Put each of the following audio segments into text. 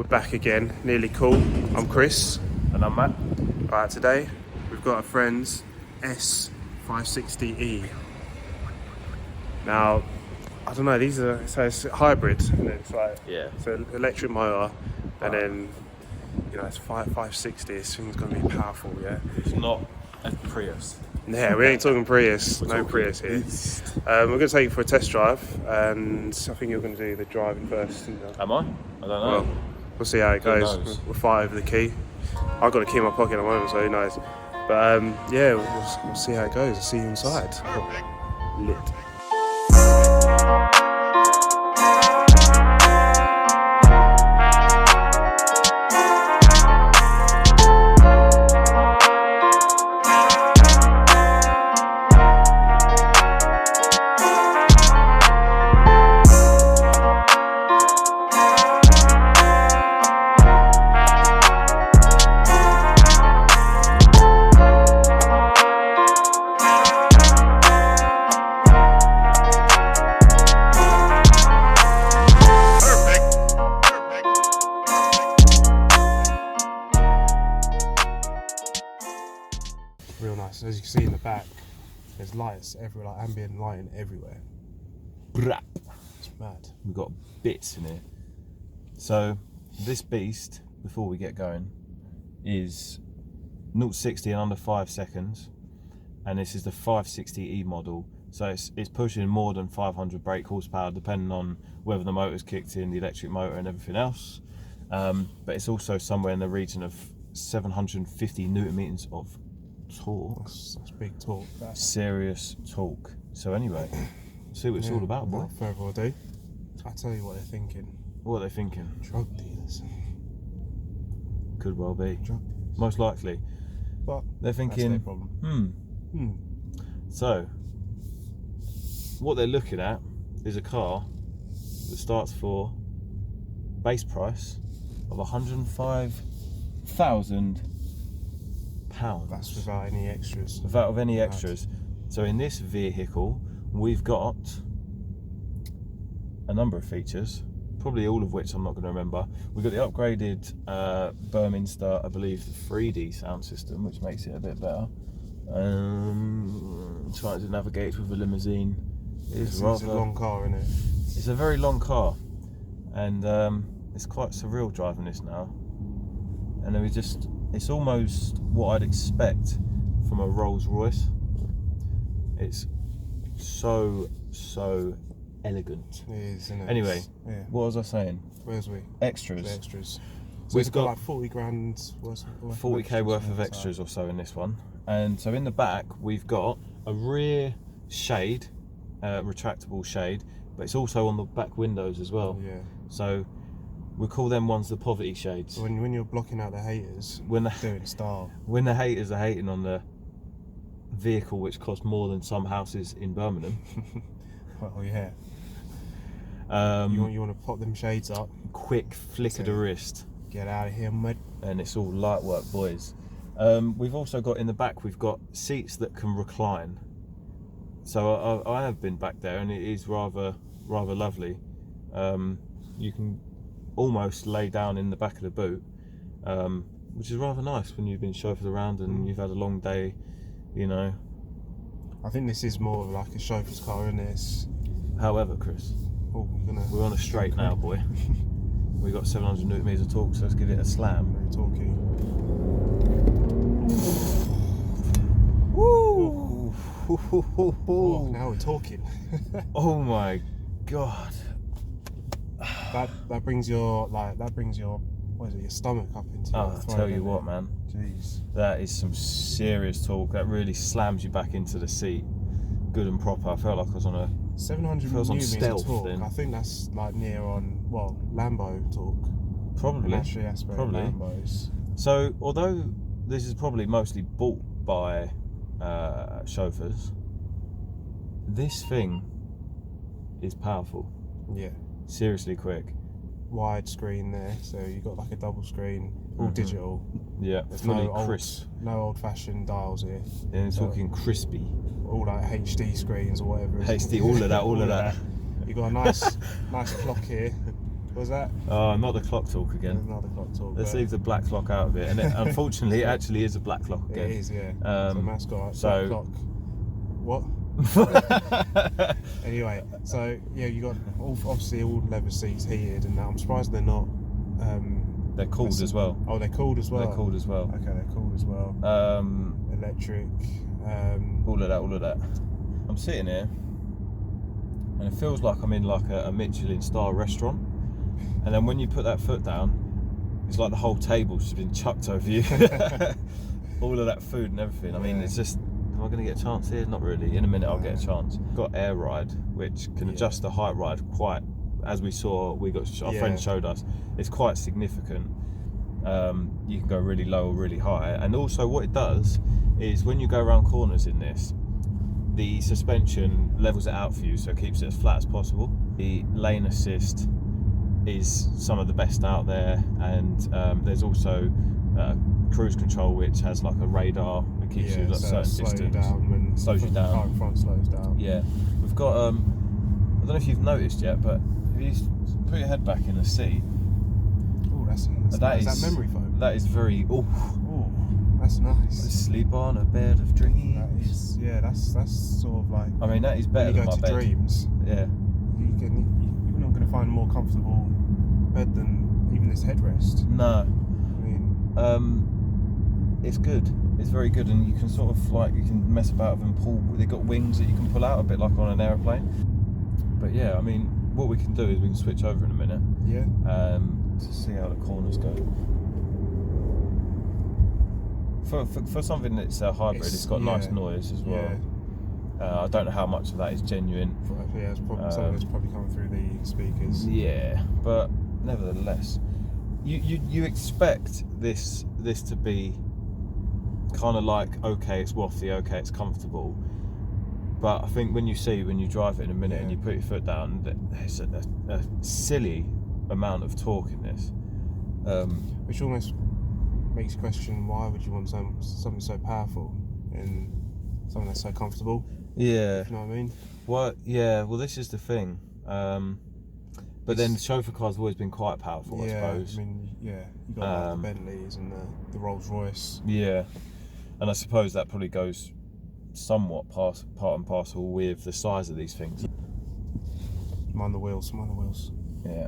back again, nearly cool. I'm Chris. And I'm Matt. Right, today we've got our friend's S560E. Now, I don't know, it's hybrid, isn't it? It's like, Yeah. it's an electric motor, and then, you know, it's 560, this thing's gonna be powerful, yeah? It's not a Prius. Yeah, we ain't talking Prius, We're no talking Prius here. Beast. We're gonna take you for a test drive, and I think you're gonna do the driving first. Am I? I don't know. Well, we'll see how it Who goes. knows? We'll fight over the key. I've got a key in my pocket at the moment, so who knows. But yeah, we'll see how it goes. I'll see you inside. Lit. Real nice. As you can see in the back, there's lights everywhere, like ambient lighting everywhere. Brap. It's mad. We've got bits in here. So this beast, before we get going, is 0 to 60 in under 5 seconds, and this is the 560E model. So it's pushing more than 500 brake horsepower, depending on whether the motor's kicked in, the electric motor, and everything else. But it's also somewhere in the region of 750 newton meters of torque. That's big talk. That's Serious torque. So anyway, see what it's all about, boy. Without further ado, I tell you what they're thinking. What are they thinking? Drug dealers. Could well be. Drug dealers. Most likely. But They're that's their thinking, problem. So, what they're looking at is a car that starts for base price of £105,000. That's without any extras. Without any extras. So in this vehicle, we've got a number of features, probably all of which I'm not going to remember. We've got the upgraded Burminster, I believe, the 3D sound system, which makes it a bit better. Trying to navigate with a limousine is rather... It's a long car, isn't it? It's a very long car, and it's quite surreal driving this now. And then it's almost what I'd expect from a Rolls Royce. It's so elegant. It is, isn't it? Anyway, Yeah. what was I saying? Where's we? Extras. The extras. So We've it's got got like 40 grand worth 40k worth of extras or so in this one. And so in the back, we've got a rear shade, retractable shade, but it's also on the back windows as well. Yeah. So we call them ones the poverty shades. So when you're blocking out the haters, doing style. When the haters are hating on the vehicle which costs more than some houses in Birmingham. Well, yeah. You want to pop them shades up. Quick flick of the wrist. Get out of here, mate. And it's all light work, boys. We've also got in the back, we've got seats that can recline. So I have been back there, and it is rather lovely. You can almost lay down in the back of the boot, which is rather nice when you've been chauffeured around and you've had a long day, you know. I think this is more of like a chauffeur's car, isn't it? However, Chris, we're on a straight now, boy. We've got 700 newton meters of torque, so let's give it a slam. Very talky. Woo! Oh, now we're talking. Oh my god. That brings your what is it, your stomach up into your I'll throat, tell you doesn't what, it? man. Jeez. That is some serious talk. That really slams you back into the seat. Good and proper. I felt like I was on a 700 Feels on newton meters stealth of torque. then. I think that's like near on, well, Lambo torque. probably. Naturally aspirated Probably. Lambos. So although this is probably mostly bought by chauffeurs, this thing is powerful. Yeah. Seriously quick. Wide screen there, so you got like a double screen, all digital. Yeah, There's fully no crisp. no old-fashioned dials here. And it's talking crispy. All like HD screens or whatever. HD, all of that. You got a nice clock here. Was that? Oh, not the clock talk again. Another clock talk. Let's leave the black clock out of it. And unfortunately, it actually is a black clock again. It is, yeah. So mascot, so black clock. What? Anyway, so yeah, you got obviously all leather seats heated, and I'm surprised they're not. They're cooled as well. Oh, they're cooled as well. They're cooled as well. Okay, they're cooled as well. Electric. All of that. I'm sitting here, and it feels like I'm in like a Michelin star restaurant. And then when you put that foot down, it's like the whole table's just been chucked over you. All of that food and everything. I mean, it's just. Am I going to get a chance here? Not really. In a minute, I'll get a chance. Got air ride, which can adjust the height ride quite. As we saw, our friend showed us, it's quite significant. You can go really low or really high, and also what it does is when you go around corners in this, the suspension levels it out for you, so it keeps it as flat as possible. The lane assist is some of the best out there, and there's also cruise control, which has like a radar that keeps you at a certain distance, slows you down. Front slows down. Yeah, we've got. I don't know if you've noticed yet, but if you put your head back in the seat. Oh, that's nice. Is that memory foam? That is very. Oh, that's nice. Sleep on a bed of dreams. That is, yeah, that's sort of like. I mean, that is better than my bed. When you go to Dreams, yeah, you're not going to find a more comfortable bed than even this headrest. No. I mean, it's good. It's very good, and you can sort of like you can mess about with and pull. They've got wings that you can pull out a bit like on an aeroplane. But yeah, I mean, what we can do is we can switch over in a minute. Yeah. To see how the corners go. For something that's a hybrid, it's got nice noise as well. Yeah. I don't know how much of that is genuine. Yeah, it's probably, some of it's probably coming through the speakers. Yeah, but nevertheless, you expect this to be kind of like, okay, it's wafty, okay, it's comfortable. But I think when you drive it in a minute and you put your foot down, there's a silly amount of torque in this. Which almost makes you question, why would you want something so powerful in something that's so comfortable? Yeah. You know what I mean? Well, this is the thing. But then the chauffeur cars have always been quite powerful, I suppose. I mean, you got like the Bentleys and the Rolls Royce. Yeah. And I suppose that probably goes somewhat part and parcel with the size of these things. Mind the wheels. Yeah.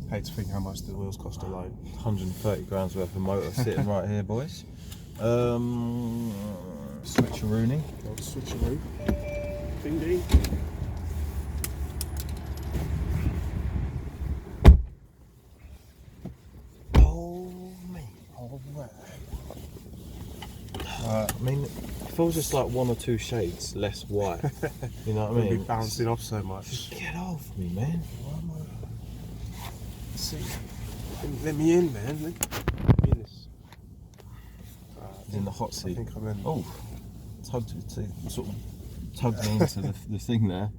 Hate to think how much the wheels cost alone. 130 grand's worth of motor sitting right here, boys. Switcheroonie. Old switcheroo. Ding ding. I mean, if I was just like one or two shades less white, you know what I mean? It'd be bouncing off so much. Just get off me, man. See, let me in, man. Let me in this. He's in the hot seat. I think I'm in. Oh, tugged me into the thing there.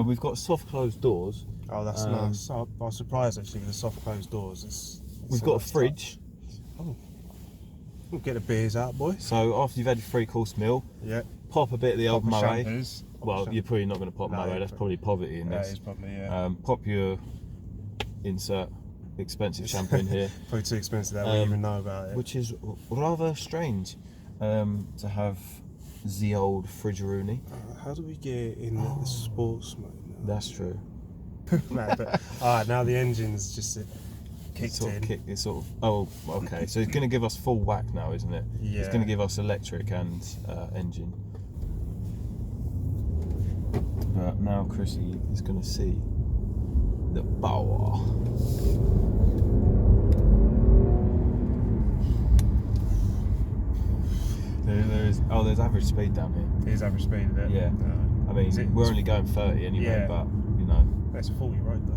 We've got soft closed doors. Oh, that's nice. I was surprised actually with the soft closed doors. We've got a fridge. Oh. We'll get the beers out, boy. So after you've had your 3-course meal, pop a bit of the old Moët. Well, you're probably not going to pop Moët. That's probably poverty in this. That is probably, pop your insert expensive shampoo in here. Probably too expensive that we even know about it. Which is rather strange to have the old fridgeroonie. How do we get in the sports mode now? That's true. Alright, now the engine's just kicked in. It's sort of, okay. So it's going to give us full whack now, isn't it? Yeah. It's going to give us electric and engine. But now Chrissy is going to see the power. There's average speed down here. There's average speed there. Yeah. I mean, we're only going 30 anyway, but you know. That's a 40 road though.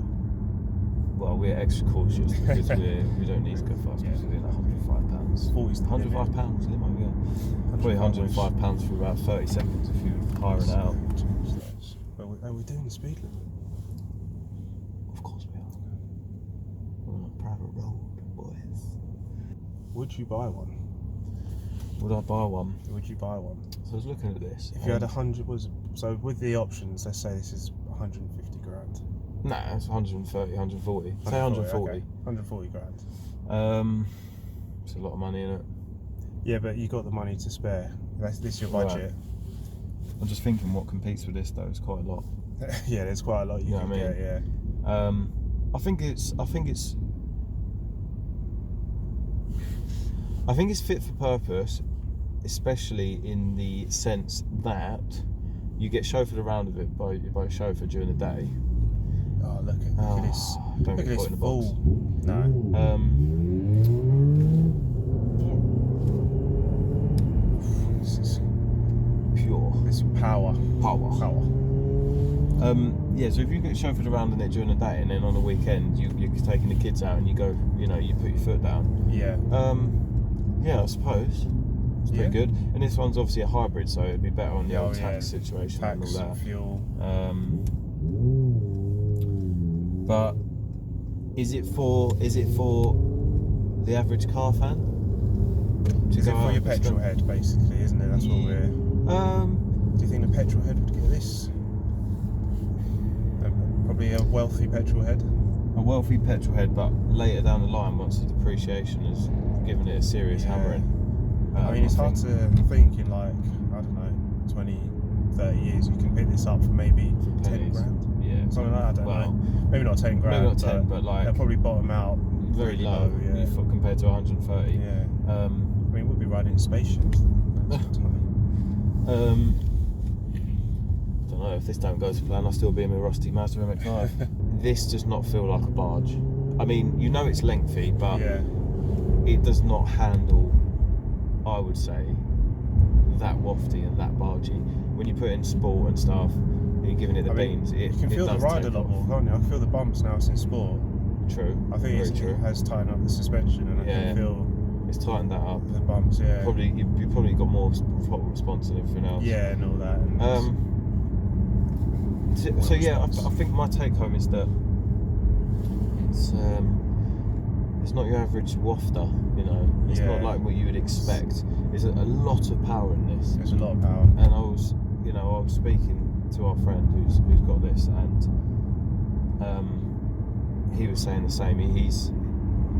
Well, we're extra cautious because we don't need to go fast because we're doing £105. 105 pounds limo, yeah. Probably £105 for about 30 seconds if you hire it out. But are we doing the speed limit? Of course we are. We're on a private road, boys. Would you buy one? Would I buy one? Would you buy one? So I was looking at this. If you had 100, so with the options, let's say this is 150 grand. Nah, it's 130, 140. Say 140. Okay. 140 grand. It's a lot of money, isn't it? Yeah, but you got the money to spare. This is your budget. Right. I'm just thinking what competes with this though. It's quite a lot. Yeah, there's quite a lot you can get. Yeah. I think it's fit for purpose, especially in the sense that you get chauffeured around a bit by a chauffeur during the day. Oh, look at this! Don't Look at get this put in the ball. box. No. This is Pure. this power. Yeah, so if you get chauffeured around in it during the day and then on the weekend you're taking the kids out and you go, you put your foot down. Yeah. Yeah, I suppose. It's pretty good. And this one's obviously a hybrid, so it'd be better on the old tax situation and all Tax, that. fuel. But is it for the average car fan? Is it for your petrol head, basically, isn't it? That's what we're. Do you think the petrol head would get this? Probably a wealthy petrol head. A wealthy petrol head, but later down the line, once the depreciation has given it a serious hammering. I mean, it's hard to think in like, I don't know, 20, 30 years, you can pick this up for maybe 10 grand. Yeah. Something like that, I don't know. Maybe not 10 grand. Maybe not 10, but like. They'll probably bottom out Very low, compared to 130. Yeah. I mean, we'll be riding in spaceships. Don't know, if this don't go to plan, I'll still be in my rusty Mazda MX-5. This does not feel like a barge. I mean, it's lengthy, but it does not handle, I would say, that wafty and that bargy. When you put in sport and stuff, and you're giving it the beans, you can feel the ride a lot more, can't you? I feel the bumps now since sport. True. I think it has tightened up the suspension, and I can feel it's tightened that up. The bumps, yeah. You probably got more throttle response and everything else. Yeah, and all that. So yeah, I think my take home is that it's not your average wafter, It's not like what you would expect. There's a lot of power in this. There's a lot of power. And I was speaking to our friend who's got this, and he was saying the same.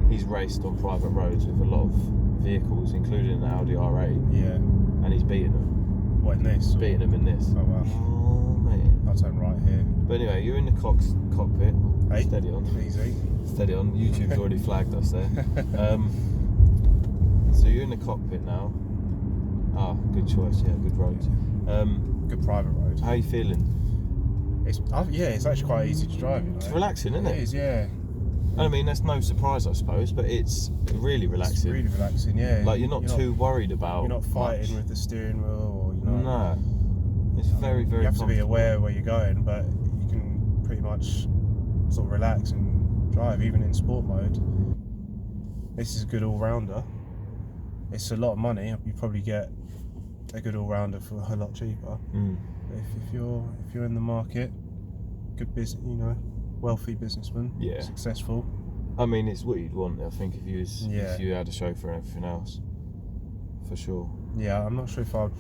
He's raced on private roads with a lot of vehicles, including an Audi R8. Yeah. And he's beating them. What, in this? Beating them in this. Oh wow. Oh man. I'll turn right here. But anyway, you're in the cockpit. Hey. Steady on. Easy. Steady on. YouTube's already flagged us there. So you're in the cockpit now. Ah, good choice. Yeah, good roads. Good private road. How are you feeling? It's actually quite easy to drive. It's relaxing, isn't it? It is, yeah. I mean, that's no surprise, I suppose, but it's really relaxing. It's really relaxing, yeah. Like you're not too worried about. You're not fighting with the steering wheel, or No. It's very, very. You have to be aware where you're going, but you can pretty much sort of relax and drive, even in sport mode. This is a good all-rounder. It's a lot of money. You probably get a good all-rounder for a lot cheaper. If you're in the market, good business, wealthy businessman, successful. I mean, it's what you'd want. I think if you had a chauffeur and everything else, for sure. Yeah, I'm not sure if I'd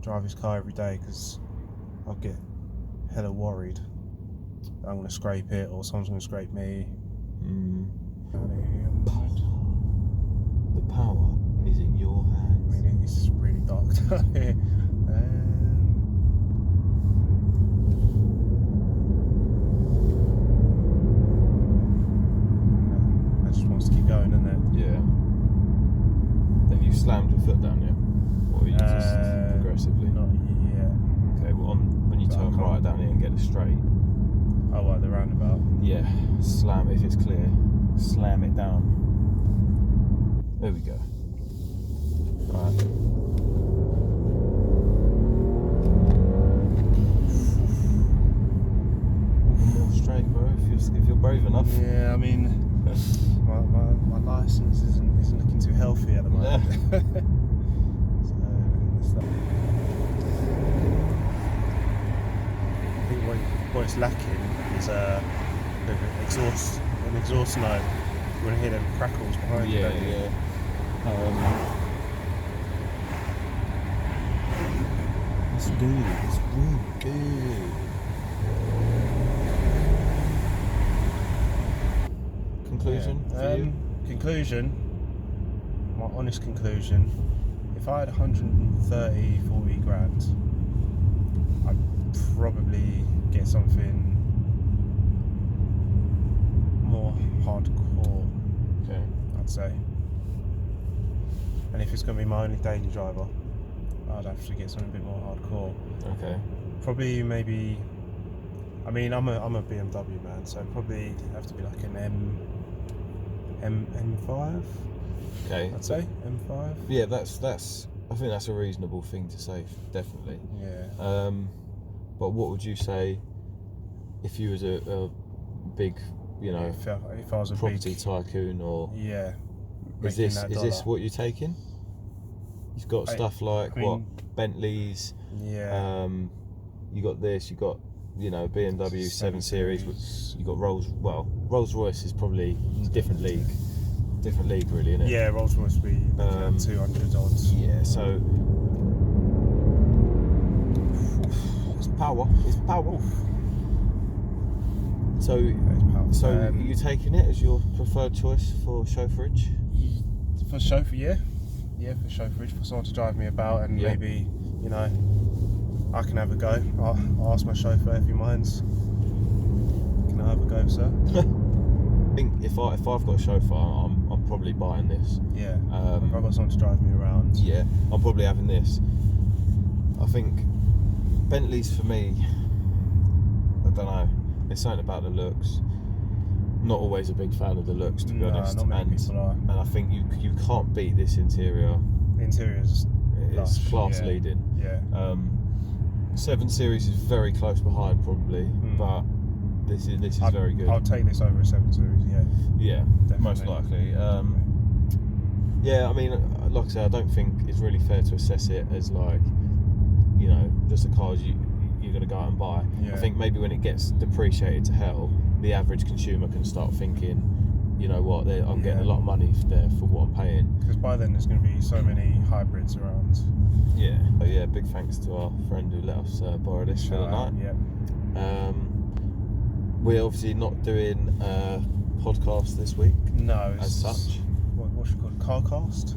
drive his car every day because I'd get hella worried that I'm going to scrape it or someone's going to scrape me. The power is in your hands. I mean, it's really dark down here. That just wants to keep going, doesn't it? Yeah. Have you slammed your foot down yet? Or are you just progressively? Not yet. Okay, well, when you turn right down here and get it straight. Oh, right, the roundabout? Yeah, slam it if it's clear. Slam it down. There we go. Right. More straight, bro. If you're brave enough. Yeah, I mean, my license isn't looking too healthy at the moment. So I think what it's lacking is an exhaust note. You want to hear them crackles behind you, don't you? Yeah. It's good. It's really good. conclusion for you? Conclusion, my honest conclusion, if I had 130, 40 grand, I'd probably get something more hardcore, Okay. I'd say. And if it's going to be my only daily driver, I'd have to get something a bit more hardcore. Okay. Probably maybe, I mean, I'm a BMW man, so probably have to be like an M5. Okay. I'd say M5. Yeah, that's. I think that's a reasonable thing to say, definitely. Yeah. But what would you say if you was a big, you know, if I was a property big tycoon, or yeah. is this what you're taking? You've got stuff like I mean, Bentleys. Yeah. You got this. You got, you know, BMW 7 Series. You got Rolls Royce is probably different league really, isn't it? Yeah, Rolls Royce be 200 odds. Yeah, so it's power. So are you taking it as your preferred choice for chauffeurage? For chauffeur, yeah, for chauffeurage, for someone to drive me about, and maybe, you know, I can have a go. I'll ask my chauffeur if he minds. Can I have a go, sir? I think if I've got a chauffeur, I'm probably buying this. Yeah. If I've got someone to drive me around. Yeah, I'm probably having this. I think Bentleys for me, I don't know. There's something about the looks. Not always a big fan of the looks, to be honest. Not many people are. And I think you can't beat this interior. The interior's It's class leading. Yeah. 7 Series is very close behind, probably, but this is very good. I'll take this over a 7 Series. Yeah. Yeah, definitely. most likely. Yeah, I mean, like I said, I don't think it's really fair to assess it as like, you know, just a car you're going to go out and buy. Yeah. I think maybe when it gets depreciated to hell, the average consumer can start thinking, you know what, I'm getting a lot of money there for what I'm paying. Because by then there's going to be so many hybrids around. Yeah. But yeah, big thanks to our friend who let us borrow this for the night. Yeah. We're obviously not doing a podcast this week. No. As such. What should we call it? Carcast?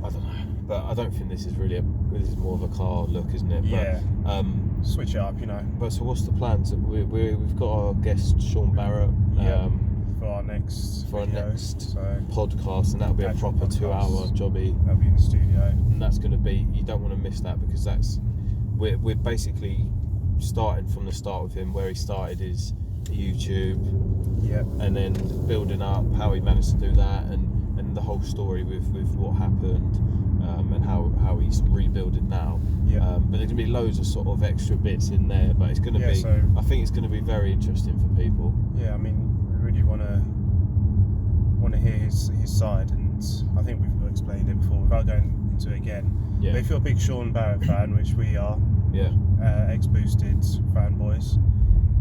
I don't know. But I don't think this is really this is more of a car look, isn't it? Yeah. But, switch it up, you know. But so what's the plans? We've got our guest Sean Barrett. For our next podcast, and that'll be a proper 2-hour jobby. That'll be in the studio, and that's going to be, you don't want to miss that, because we're basically starting from the start with him, where he started his YouTube, and then building up how he managed to do that, and the whole story with what happened, and how he's rebuilding now. But there's going to be loads of sort of extra bits in there, but it's going to be, I think it's going to be very interesting for people. Yeah, I mean, we really want to hear his side, and I think we've explained it before without going into it again. Yeah. But if you're a big Sean Barrett fan, which we are, ex-boosted fanboys,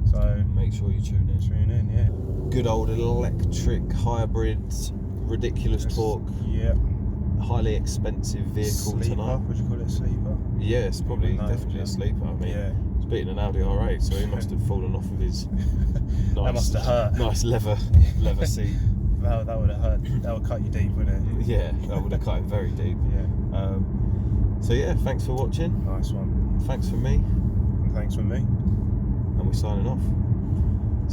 so make sure you tune in. Yeah. Good old electric hybrid, ridiculous torque. Yeah. Highly expensive vehicle tonight. Would you call it a sleeper? Yeah, it's probably definitely a sleeper. I mean, it's beating an Audi R8, so he must have fallen off of his nice, that must have hurt. Nice leather seat. That would have hurt. That would cut you deep, wouldn't it? Yeah, that would have cut him very deep. Yeah. So yeah, thanks for watching. Nice one. Thanks for me. And thanks for me. And we're signing off.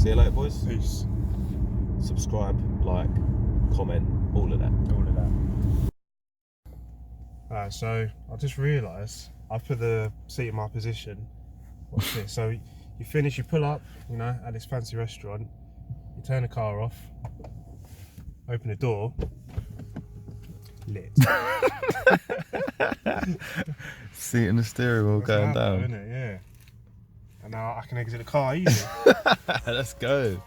See you later, boys. Peace. Subscribe, like, comment, all of that. Alright, so I just realised I've put the seat in my position. Watch this. So you finish, you pull up, you know, at this fancy restaurant, you turn the car off, open the door, lit. Seat in the steering wheel going down. Isn't it? Yeah. And now I can exit the car easy. Let's go.